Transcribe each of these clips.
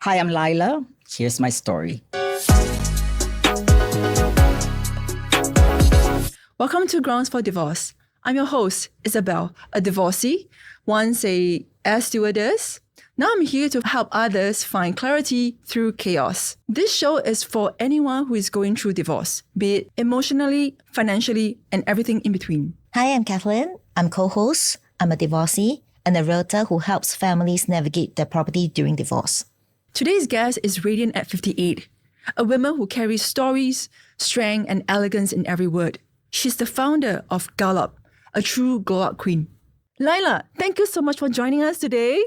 Hi, I'm Laila. Here's my story. Welcome to Grounds for Divorce. I'm your host, Isabel, a divorcee, once a air stewardess. Now I'm here to help others find clarity through chaos. This show is for anyone who is going through divorce, be it emotionally, financially, and everything in between. Hi, I'm Kathleen. I'm co-host. I'm a divorcee and a realtor who helps families navigate their property during divorce. Today's guest is radiant at 58, a woman who carries stories, strength, and elegance in every word. She's the founder of Gallop, a true glow-up queen. Laila, thank you so much for joining us today.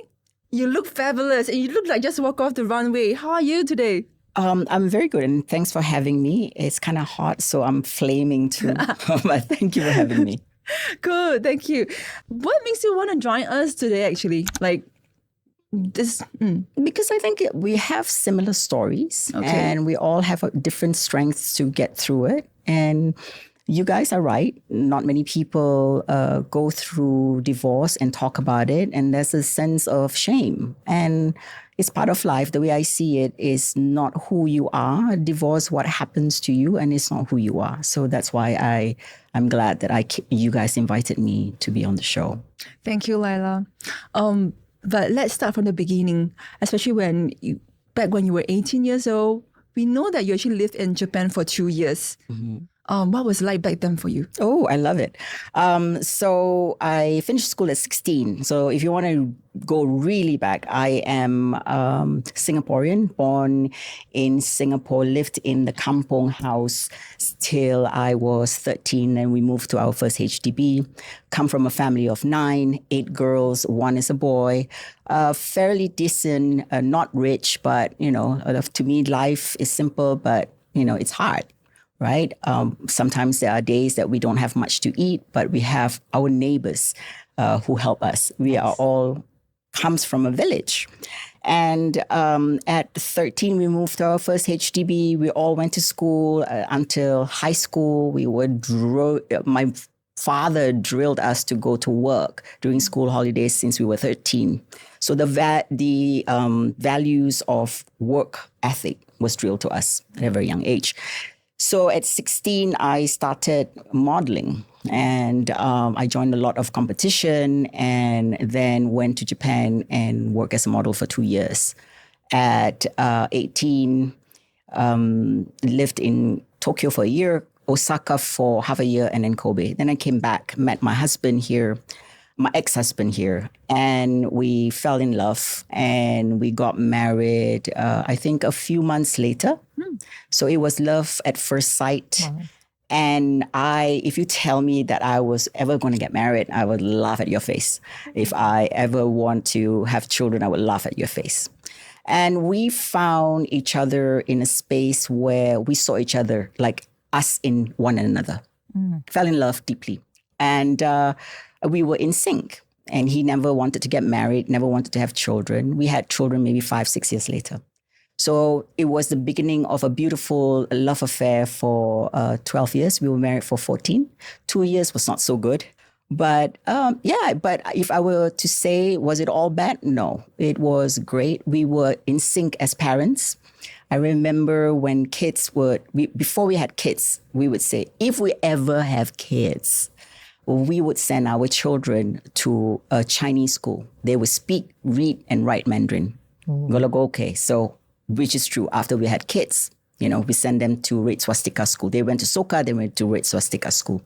You look fabulous and you look like just walk off the runway. How are you today? I'm very good, and thanks for having me. It's kind of hot, so I'm flaming too. But thank you for having me. Good, thank you. What makes you want to join us today, actually? Because I think we have similar stories, and we all have different strengths to get through it. And you guys are right. Not many people go through divorce and talk about it. And there's a sense of shame. And it's part of life. The way I see it is not who you are. Divorce, what happens to you, and it's not who you are. So that's why I'm glad that you guys invited me to be on the show. Thank you, Laila. But let's start from the beginning, especially back when you were 18 years old. We know that you actually lived in Japan for 2 years. Mm-hmm. What was it like back then for you? Oh, I love it. So I finished school at 16. So if you want to go really back, I am Singaporean, born in Singapore, lived in the kampong house till I was 13. And we moved to our first HDB. Come from a family of 9, 8 girls, 1 is a boy. Fairly decent, not rich, but, to me, life is simple, but, it's hard. Right? Sometimes there are days that we don't have much to eat, but we have our neighbors who help us. We are all comes from a village. And at 13, we moved to our first HDB. We all went to school until high school. My father drilled us to go to work during school holidays since we were 13. So the values of work ethic was drilled to us at a very young age. So at 16, I started modeling, and I joined a lot of competition, and then went to Japan and worked as a model for 2 years. At 18, lived in Tokyo for a year, Osaka for half a year, and then Kobe. Then I came back, met my husband here, my ex-husband here, and we fell in love, and we got married, I think a few months later. So it was love at first sight. Wow. And if you tell me that I was ever going to get married, I would laugh at your face. If I ever want to have children, I would laugh at your face. And we found each other in a space where we saw each other like us in one another. Fell in love deeply. And we were in sync. And he never wanted to get married, never wanted to have children. We had children maybe 5-6 years later. So it was the beginning of a beautiful love affair for 12 years. We were married for 14. 2 years was not so good. But but if I were to say, was it all bad? No, it was great. We were in sync as parents. I remember when before we had kids, we would say, if we ever have kids, we would send our children to a Chinese school. They would speak, read, and write Mandarin. Okay, so which is true. After we had kids, we send them to Red Swastika school. They went to Soka, they went to Red Swastika school.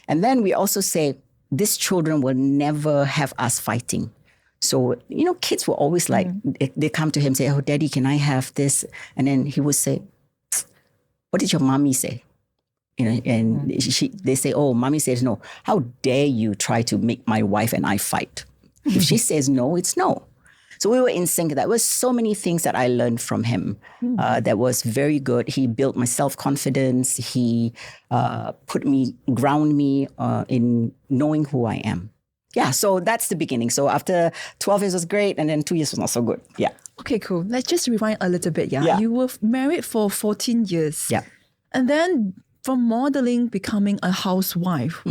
And then we also say, these children will never have us fighting. So, kids were always like, they come to him, say, oh, Daddy, can I have this? And then he would say, what did your mommy say? And they say, oh, mommy says no. How dare you try to make my wife and I fight? If she says no, it's no. So we were in sync. There was so many things that I learned from him that was very good. He built my self-confidence. He ground me in knowing who I am. Yeah, so that's the beginning. So after 12 years was great, and then 2 years was not so good. Yeah. Okay, cool. Let's just rewind a little bit. Yeah. You were married for 14 years. Yeah. And then from modeling, becoming a housewife,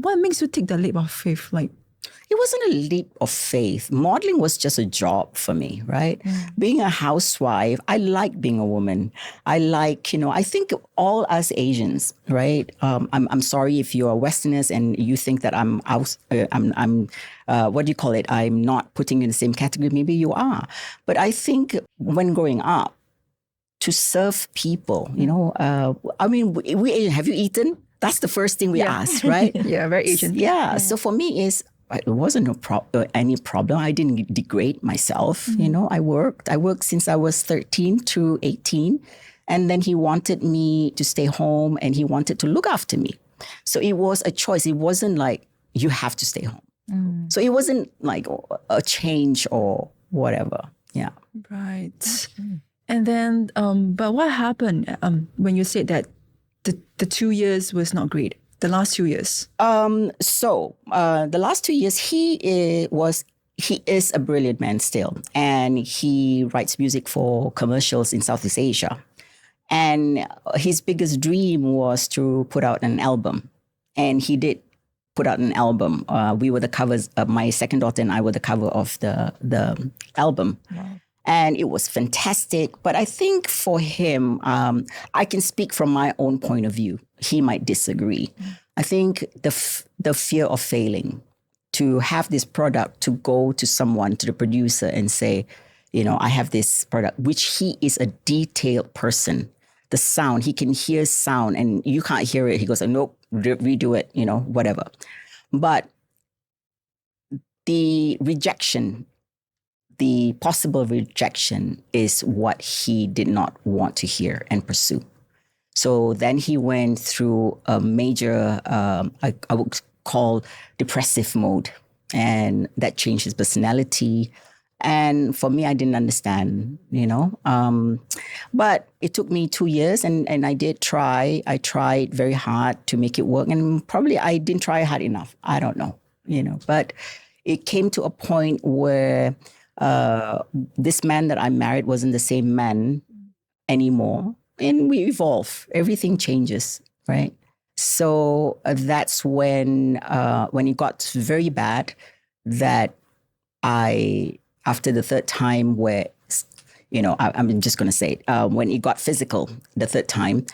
what makes you take the leap of faith? it wasn't a leap of faith. Modeling was just a job for me, right? Being a housewife, I like being a woman. I like, I think all us Asians, right? I'm sorry if you're Westerners and you think that I'm what do you call it? I'm not putting you in the same category. Maybe you are. But I think when growing up, to serve people, we have you eaten? That's the first thing we ask, right? Yeah, very Asian. Yeah. So for me, it wasn't any problem. I didn't degrade myself. I worked since I was 13 to 18. And then he wanted me to stay home and he wanted to look after me. So it was a choice. It wasn't like you have to stay home. So it wasn't like a change or whatever. Yeah. Right. And then, but what happened when you said that the 2 years was not great? The last 2 years. So the last 2 years, he is a brilliant man still, and he writes music for commercials in Southeast Asia. And his biggest dream was to put out an album, and he did put out an album. We were the covers. My second daughter and I were the cover of the album. Wow. And it was fantastic. But I think for him, I can speak from my own point of view. He might disagree. I think the fear of failing, to have this product, to go to someone, to the producer and say, I have this product, which he is a detailed person. The sound, he can hear sound and you can't hear it. He goes, nope, redo it, whatever. But the rejection, the possible rejection is what he did not want to hear and pursue. So then he went through a major, I would call depressive mode, and that changed his personality. And for me, I didn't understand, but it took me 2 years and I did try. I tried very hard to make it work, and probably I didn't try hard enough. I don't know, but it came to a point where this man that I married wasn't the same man anymore. And we evolve. Everything changes, right? So that's when it got very bad that after the third time where, I'm just going to say it, when it got physical the third time,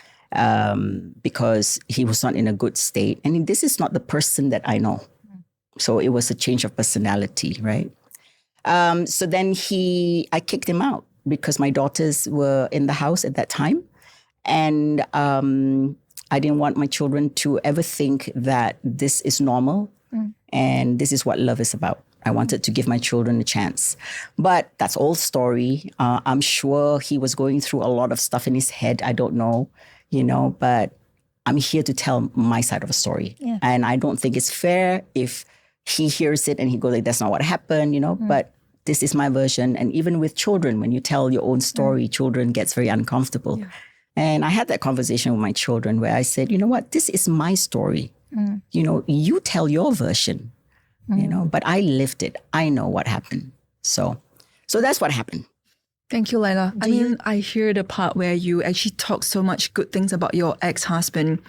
because he was not in a good state. And this is not the person that I know. So it was a change of personality, right? So then I kicked him out because my daughters were in the house at that time. And I didn't want my children to ever think that this is normal and this is what love is about. I wanted to give my children a chance. But that's old story. I'm sure he was going through a lot of stuff in his head. I don't know, but I'm here to tell my side of a story. Yeah. And I don't think it's fair if he hears it and he goes like, that's not what happened, but this is my version. And even with children, when you tell your own story, children gets very uncomfortable. Yeah. And I had that conversation with my children where I said, you know what, this is my story. You tell your version, but I lived it. I know what happened. So that's what happened. Thank you, Laila. I hear the part where you actually talk so much good things about your ex-husband.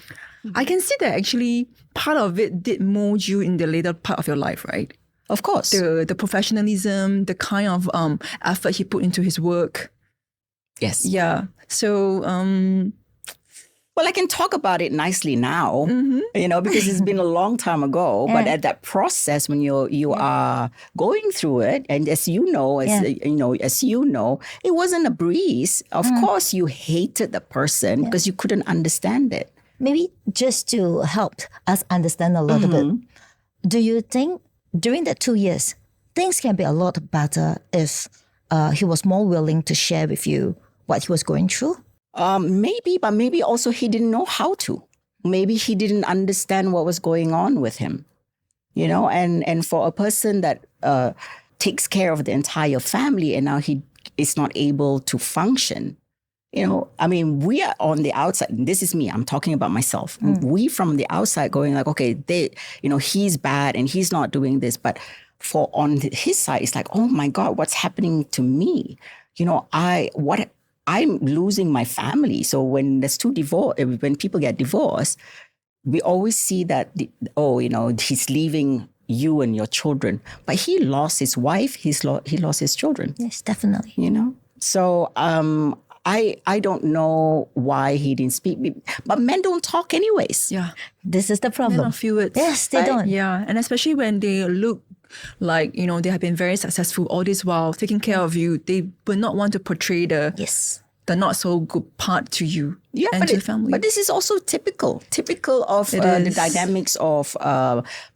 I can see that actually part of it did mold you in the later part of your life, right? Of course. The professionalism, the kind of effort he put into his work. Yes. Yeah. So, well, I can talk about it nicely now, because it's been a long time ago. But at that process, when you are going through it, and as you know, it wasn't a breeze. Of course, you hated the person because you couldn't understand it. Maybe just to help us understand a little bit, do you think during the 2 years, things can be a lot better if he was more willing to share with you what he was going through? Maybe, but maybe also he didn't know how to. Maybe he didn't understand what was going on with him, and for a person that takes care of the entire family and now he is not able to function, we are on the outside. This is me. I'm talking about myself. We from the outside going like, okay, he's bad and he's not doing this. But on his side, it's like, oh my God, what's happening to me? I'm losing my family. So when when people get divorced, we always see that, he's leaving you and your children. But he lost his wife. He lost his children. Yes, definitely. You know? So I don't know why he didn't speak. But men don't talk anyways. Yeah. This is the problem. Men don't feel it. Yes, they don't. Yeah. And especially when they look like, they have been very successful all this while, taking care of you, they would not want to portray the not so good part to you and to the family. But this is also typical of the dynamics of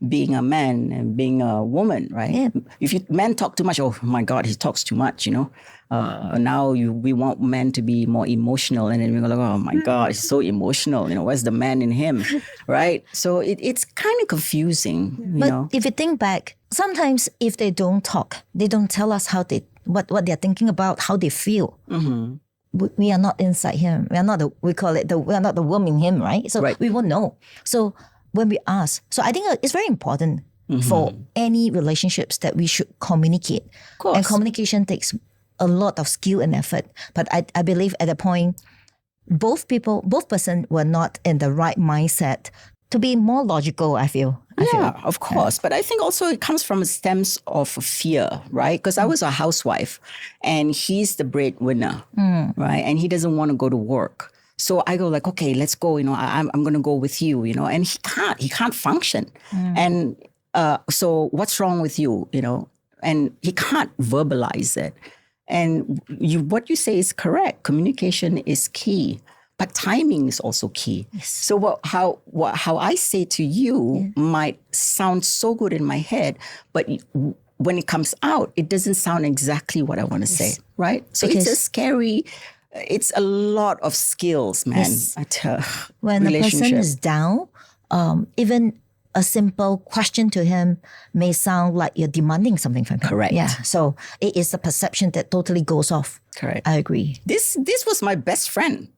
being a man and being a woman, right? Yeah. If men talk too much, oh my God, he talks too much, Now we want men to be more emotional, and then we're like, oh my God, he's so emotional. Where's the man in him, right? So it's kind of confusing, But if you think back, sometimes if they don't talk, they don't tell us what they're thinking about, how they feel. Mm-hmm. We are not inside him. We are not we are not the worm in him, right? So we won't know. So when we ask, so I think it's very important for any relationships that we should communicate. Of course. And communication takes a lot of skill and effort. But I believe at the point, both person were not in the right mindset to be more logical, I feel. Of course. But I think also it comes from stems of fear, right? Because I was a housewife and he's the breadwinner, right? And he doesn't want to go to work. So I go like, okay, let's go, I'm going to go with you, and he can't function. And so what's wrong with you, and he can't verbalize it. And what you say is correct. Communication is key. But timing is also key. Yes. So how I say to you might sound so good in my head, but when it comes out, it doesn't sound exactly what I want to say, right? So it's a lot of skills, man. Yes. At when a person is down, even a simple question to him may sound like you're demanding something from him. Correct. Yeah. So it is a perception that totally goes off. Correct. I agree. This was my best friend.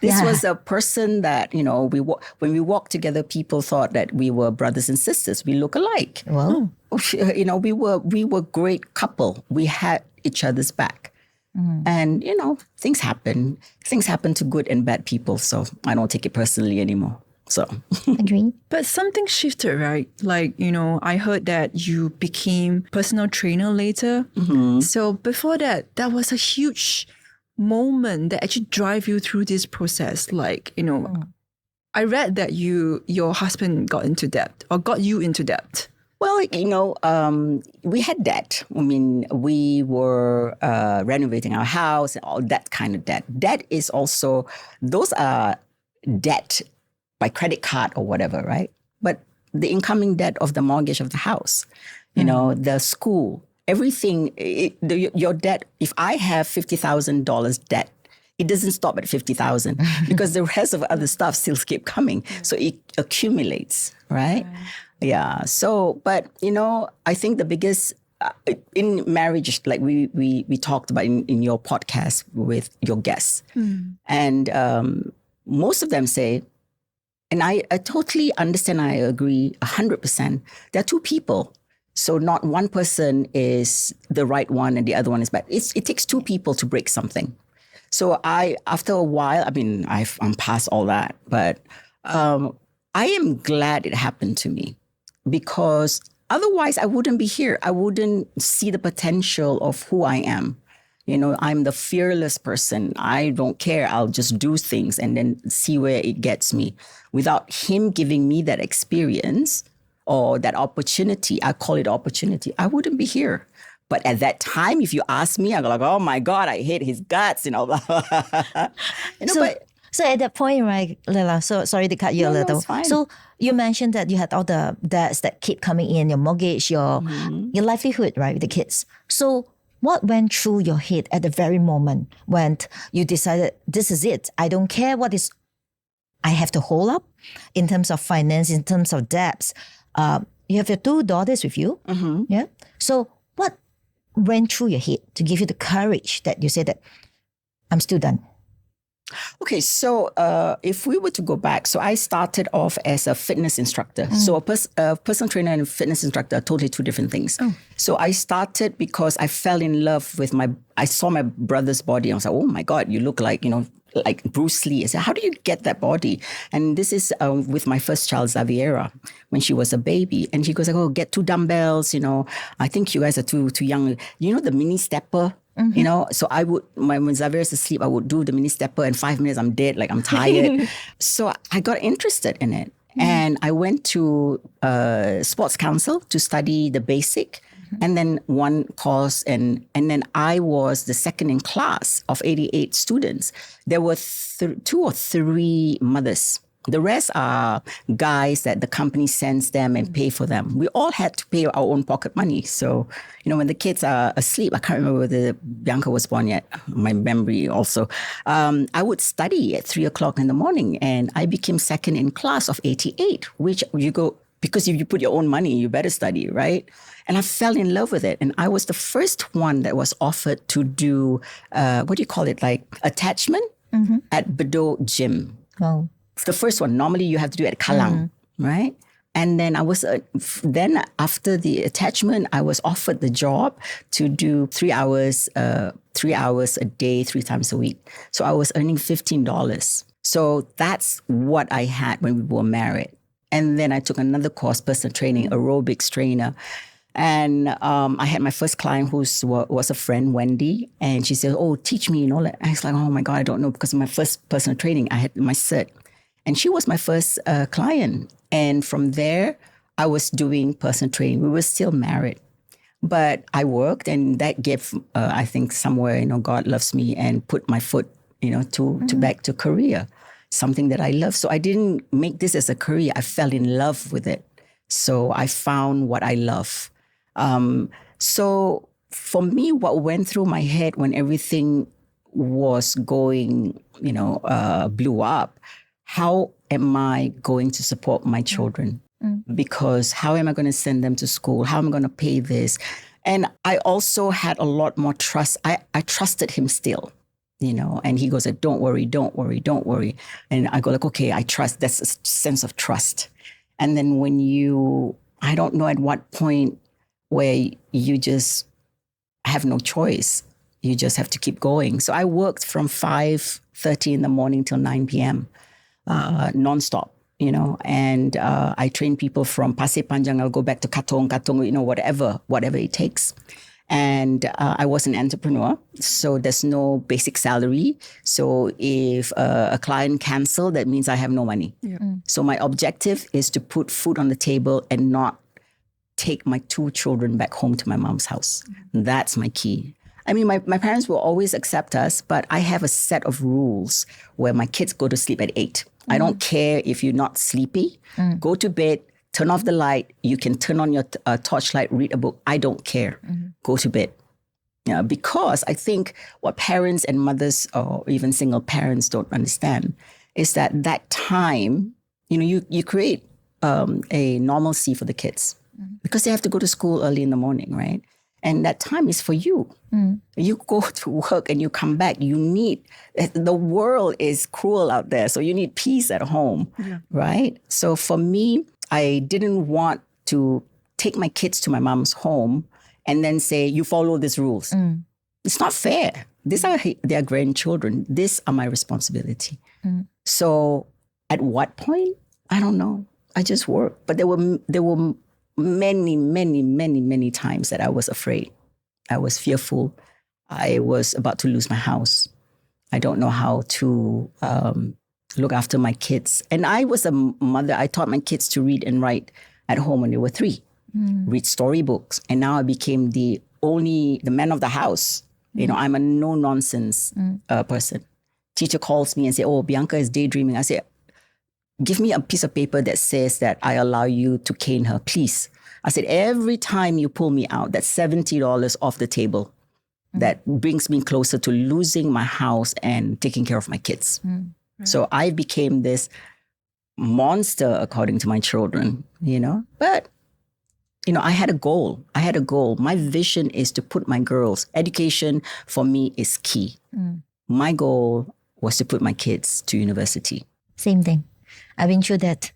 This was a person that, when we walked together, people thought that we were brothers and sisters. We look alike. Well, we were great couple. We had each other's back. And, things happen. Things happen to good and bad people. So I don't take it personally anymore. So agree. But something shifted, right? Like, I heard that you became personal trainer later. So before that was a huge moment that actually drive you through this process. Like, I read that your husband got into debt or got you into debt. Well, we had debt. I mean, we were renovating our house and all that kind of debt. Debt is also, those are debt by credit card or whatever, right? But the incoming debt of the mortgage of the house, the school, everything, your debt, if I have $50,000 debt, it doesn't stop at 50,000 because the rest of other stuff still keep coming. So it accumulates, right? Yeah. So, but, I think the biggest, in marriage, like we talked about in your podcast with your guests, and most of them say, and I totally understand, I agree 100%, there are two people. So not one person is the right one and the other one is bad. It takes two people to break something. So after a while, I mean, I'm past all that, but I am glad it happened to me because otherwise I wouldn't be here. I wouldn't see the potential of who I am. I'm the fearless person. I don't care. I'll just do things and then see where it gets me. Without him giving me that experience or that opportunity, I call it opportunity, I wouldn't be here. But at that time, if you ask me, I'm like, oh my God, I hate his guts, So at that point, right, Laila, so sorry to cut you a little. No, it's fine. So you mentioned that you had all the debts that keep coming in, your mortgage, your livelihood, right, with the kids. So what went through your head at the very moment when you decided, this is it, I don't care what is I have to hold up in terms of finance, in terms of debts. You have your two daughters with you. Yeah. So what went through your head to give you the courage that you said that I'm still done? Okay, so if we were to go back, so I started off as a fitness instructor. So a personal trainer and a fitness instructor are totally two different things. So I started because I fell in love with I saw my brother's body. I was like, oh my God, you look like, like Bruce Lee. I said, how do you get that body? And this is with my first child, Xaviera, when she was a baby. And she goes, like, oh, get 2 dumbbells. I think you guys are too young. The mini stepper? So I would, when Xavier's asleep, I would do the mini stepper. In 5 minutes, I'm dead, like I'm tired. So I got interested in it. And I went to sports council to study the basic. And then one course, and then I was the second in class of 88 students. There were 2 or 3 mothers. The rest are guys that the company sends them and pay for them. We all had to pay our own pocket money. So, when the kids are asleep, I can't remember whether Bianca was born yet, my memory also. I would study at 3:00 in the morning, and I became second in class of 88, which you go, because if you put your own money, you better study, right? And I fell in love with it. And I was the first one that was offered to do, what do you call it, like attachment at Bedok Gym. Wow. It's the first one. Normally you have to do it at Kallang, right? And then I was, then after the attachment, I was offered the job to do 3 hours a day, 3 times a week. So I was earning $15. So that's what I had when we were married. And then I took another course, personal training, aerobics trainer. And I had my first client who was a friend, Wendy. And she said, oh, teach me, I was like, oh my God, I don't know. Because of my first personal training, I had my cert. And she was my first client. And from there, I was doing personal training. We were still married. But I worked, and that gave, I think somewhere, God loves me, and put my foot, to back to career. Something that I love. So I didn't make this as a career. I fell in love with it. So I found what I love. So for me, what went through my head when everything was going, blew up, how am I going to support my children? Because how am I going to send them to school? How am I going to pay this? And I also had a lot more trust. I trusted him still. And he goes, don't worry. And I go like, okay, I trust. That's a sense of trust. And then I don't know at what point where you just have no choice. You just have to keep going. So I worked from 5:30 in the morning till 9 p.m. Nonstop, and I train people from Pasir Panjang. I'll go back to Katong, whatever it takes. And I was an entrepreneur, so there's no basic salary. So if a client cancels, that means I have no money. Yeah. So my objective is to put food on the table and not take my 2 children back home to my mom's house. That's my key. I mean, my parents will always accept us, but I have a set of rules where my kids go to sleep at 8. I don't care if you're not sleepy. Go to bed. Turn off the light. You can turn on your torchlight, read a book. I don't care. Go to bed. Because I think what parents and mothers or even single parents don't understand is that time, you create a normalcy for the kids because they have to go to school early in the morning, right? And that time is for you. You go to work and you come back. The world is cruel out there. So you need peace at home, right? So for me, I didn't want to take my kids to my mom's home and then say, you follow these rules. It's not fair. These are their grandchildren. These are my responsibility. So at what point? I don't know. I just worked. But there were many, many, many, many times that I was afraid. I was fearful. I was about to lose my house. I don't know how to look after my kids. And I was a mother. I taught my kids to read and write at home when they were 3. Read storybooks. And now I became the man of the house. I'm a no-nonsense person. Teacher calls me and say, oh, Bianca is daydreaming. I say, give me a piece of paper that says that I allow you to cane her, please. I said, every time you pull me out, that's $70 off the table. That brings me closer to losing my house and taking care of my kids. So I became this monster, according to my children, But, I had a goal. My vision is to put my girls. Education for me is key. My goal was to put my kids to university. Same thing. I've been through that.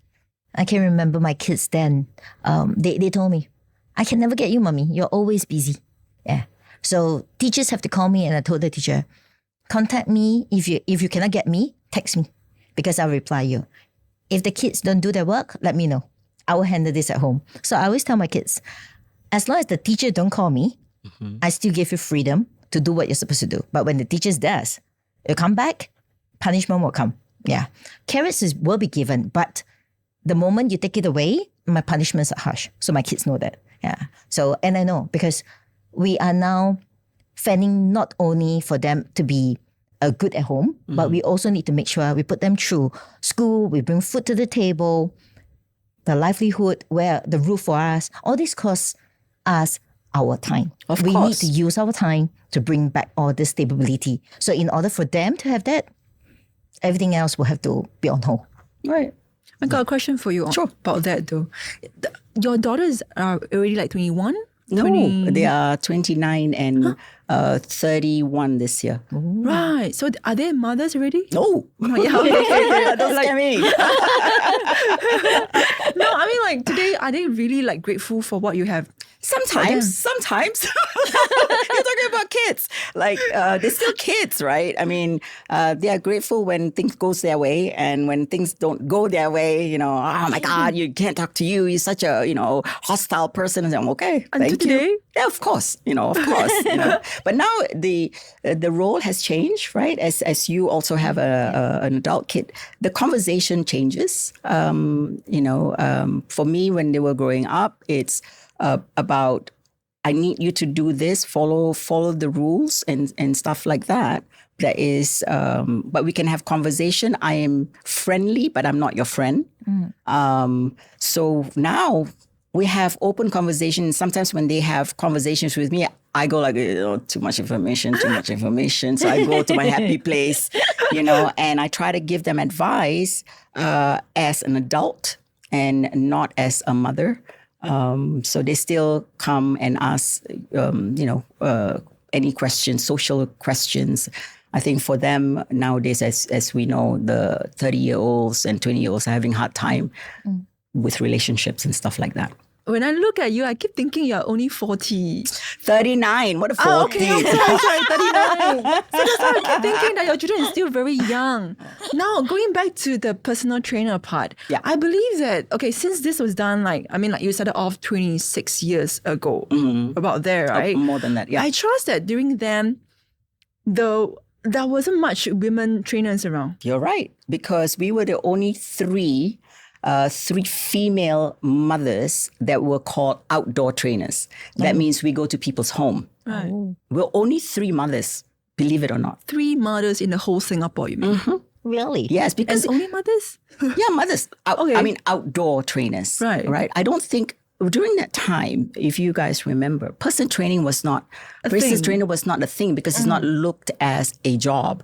I can remember my kids then. They told me, I can never get you, mommy. You're always busy. Yeah. So teachers have to call me, and I told the teacher, contact me. If you cannot get me, text me because I'll reply you. If the kids don't do their work, let me know. I will handle this at home. So I always tell my kids, as long as the teacher don't call me, I still give you freedom to do what you're supposed to do. But when the teacher does, you come back, punishment will come. Yeah. Carrots will be given, but the moment you take it away, my punishments are harsh. So my kids know that. Yeah. So, and I know because we are now fending not only for them to be good at home, but we also need to make sure we put them through school, we bring food to the table, the livelihood, where the roof for us, all this costs us our time. We need to use our time to bring back all this stability. So in order for them to have that, everything else will have to be on hold. Right. I got a question for you about that though. Your daughters are already like 21? No, they are 29 and 31 this year. Right. So are they mothers already? No. Yeah. Don't scare me. No, I mean like today, are they really like grateful for what you have? Sometimes. You're talking about kids. Like, they're still kids, right? I mean, they are grateful when things goes their way, and when things don't go their way, oh my God, you can't talk to you. You're such a, hostile person. And I'm okay. Thank you. Yeah, of course. But now the role has changed, right? As you also have an adult kid, the conversation changes. For me, when they were growing up, it's about I need you to do this, follow the rules and stuff like that. That is, but we can have conversation. I am friendly, but I'm not your friend. So now we have open conversation. Sometimes when they have conversations with me, I go like, too much information. So I go to my happy place, and I try to give them advice as an adult and not as a mother. So they still come and ask, any questions, social questions. I think for them nowadays, as we know, the 30-year-olds and 20-year-olds are having a hard time with relationships and stuff like that. When I look at you, I keep thinking you're only 40. 39. What a 40. Oh, okay. Sorry, 39. So that's why I keep thinking that your children is still very young. Now, going back to the personal trainer part, I believe that, since this was done, like you started off 26 years ago, about there, right? More than that, yeah. I trust that during then, though, there wasn't much women trainers around. You're right, because we were the only three female mothers that were called outdoor trainers. That means we go to people's home. Right. We're only 3 mothers, believe it or not. 3 mothers in the whole Singapore, you mean? Really? Yes, because... And only mothers? Yeah, mothers. Outdoor trainers. Right. I don't think... During that time, if you guys remember, personal training was not a thing because it's not looked as a job.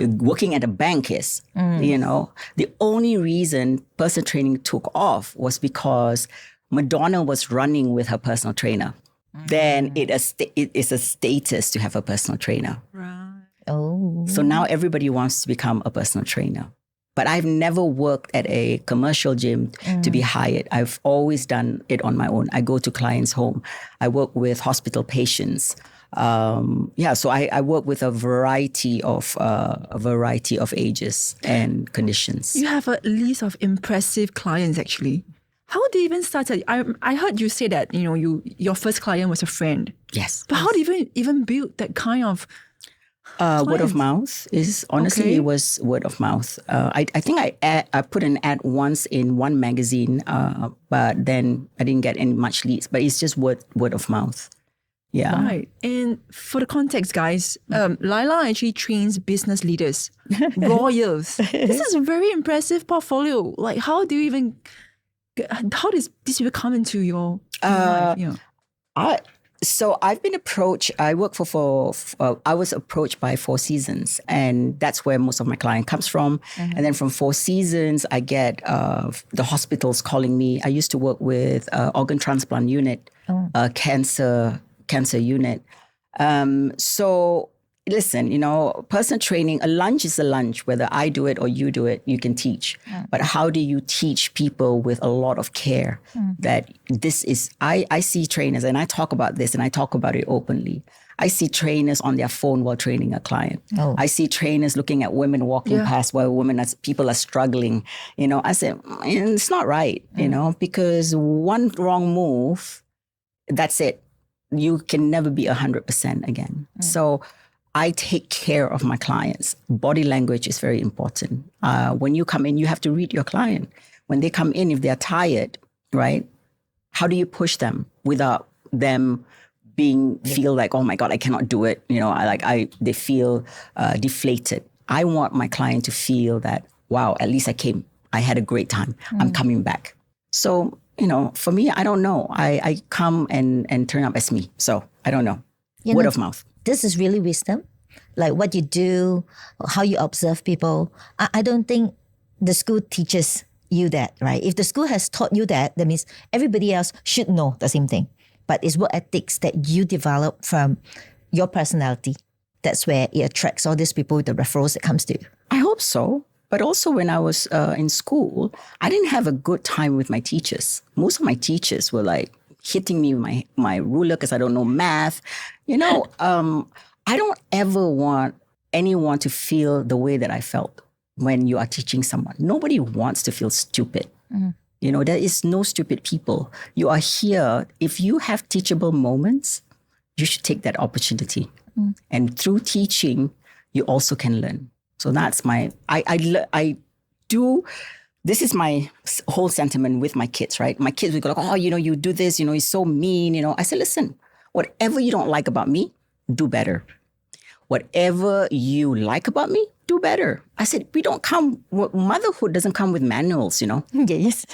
Working at a bank is, The only reason personal training took off was because Madonna was running with her personal trainer. Then it is a status to have a personal trainer. Right. Oh. So now everybody wants to become a personal trainer. But I've never worked at a commercial gym to be hired. I've always done it on my own. I go to clients' home. I work with hospital patients. So I work with a variety of ages and conditions. You have a list of impressive clients, actually. How did you even start? I heard you say that your first client was a friend. Yes. But how did you even build that kind of word of mouth is honestly it was word of mouth. I think I put an ad once in one magazine, but then I didn't get any much leads. But it's just word of mouth. Yeah. Right. And for the context, guys, Laila actually trains business leaders, lawyers. This is a very impressive portfolio. Like, how does this even come into your life? So I've been approached. I work I was approached by Four Seasons, and that's where most of my client comes from. And then from Four Seasons, I get the hospitals calling me. I used to work with organ transplant unit, cancer unit. So listen, personal training, a lunch is a lunch. Whether I do it or you do it, you can teach. But how do you teach people with a lot of care that this is, I see trainers and I talk about this and I talk about it openly. I see trainers on their phone while training a client. Oh. I see trainers looking at women walking past while people are struggling. I said, it's not right, because one wrong move, that's it. You can never be 100% again. So I take care of my clients. Body language is very important. When you come in, you have to read your client. When they come in, if they're tired, right? How do you push them without them feel like, oh my God, I cannot do it. They feel deflated. I want my client to feel that, wow, at least I came. I had a great time. I'm coming back. So, for me, I don't know. I come and turn up as me. So I don't know. Word of mouth. This is really wisdom. Like what you do, how you observe people. I don't think the school teaches you that, right? If the school has taught you that means everybody else should know the same thing. But it's work ethics that you develop from your personality. That's where it attracts all these people with the referrals that comes to you. I hope so. But also when I was in school, I didn't have a good time with my teachers. Most of my teachers were like hitting me with my ruler because I don't know math. I don't ever want anyone to feel the way that I felt when you are teaching someone. Nobody wants to feel stupid. There is no stupid people. You are here. If you have teachable moments, you should take that opportunity. And through teaching, you also can learn. So that's this is my whole sentiment with my kids, right? My kids will go like, oh, you do this, it's so mean, I said, listen, whatever you don't like about me, do better. Whatever you like about me, do better. I said, motherhood doesn't come with manuals, Yes.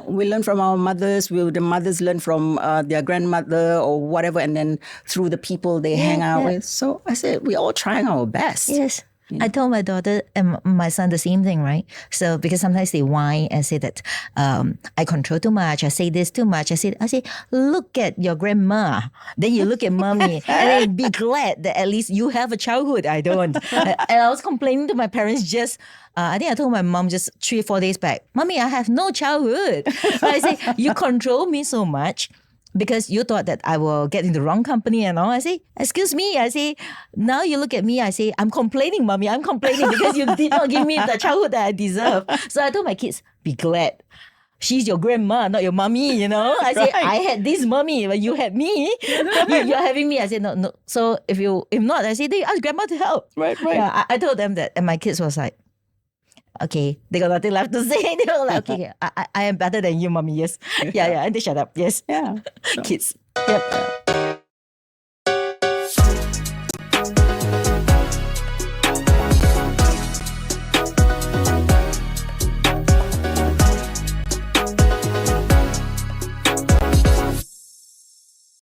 We learn from our mothers. The mothers learn from their grandmother or whatever. And then through the people they hang out with. So I said, we're all trying our best. Yes. I told my daughter and my son the same thing, right? So because sometimes they whine and say that I control too much, I say this too much. I say, look at your grandma. Then you look at mommy and then be glad that at least you have a childhood. I don't. And I was complaining to my parents just, I think I told my mom just 3-4 days back, Mommy, I have no childhood. I say, you control me so much because you thought that I will get in the wrong company and all. I say, excuse me. I say, now you look at me. I say, I'm complaining, Mommy. I'm complaining because you did not give me the childhood that I deserve. So I told my kids, be glad. She's your grandma, not your mommy, I say, I had this mommy, but you had me. You're having me. I said, no. So if not, I say, they ask grandma to help. Right. Yeah, I told them that. And my kids was like, okay, they got nothing left to say. They were like, okay, I am better than you, mommy. Yes. Yeah. And they shut up. Yes. Yeah. Kids. Yep.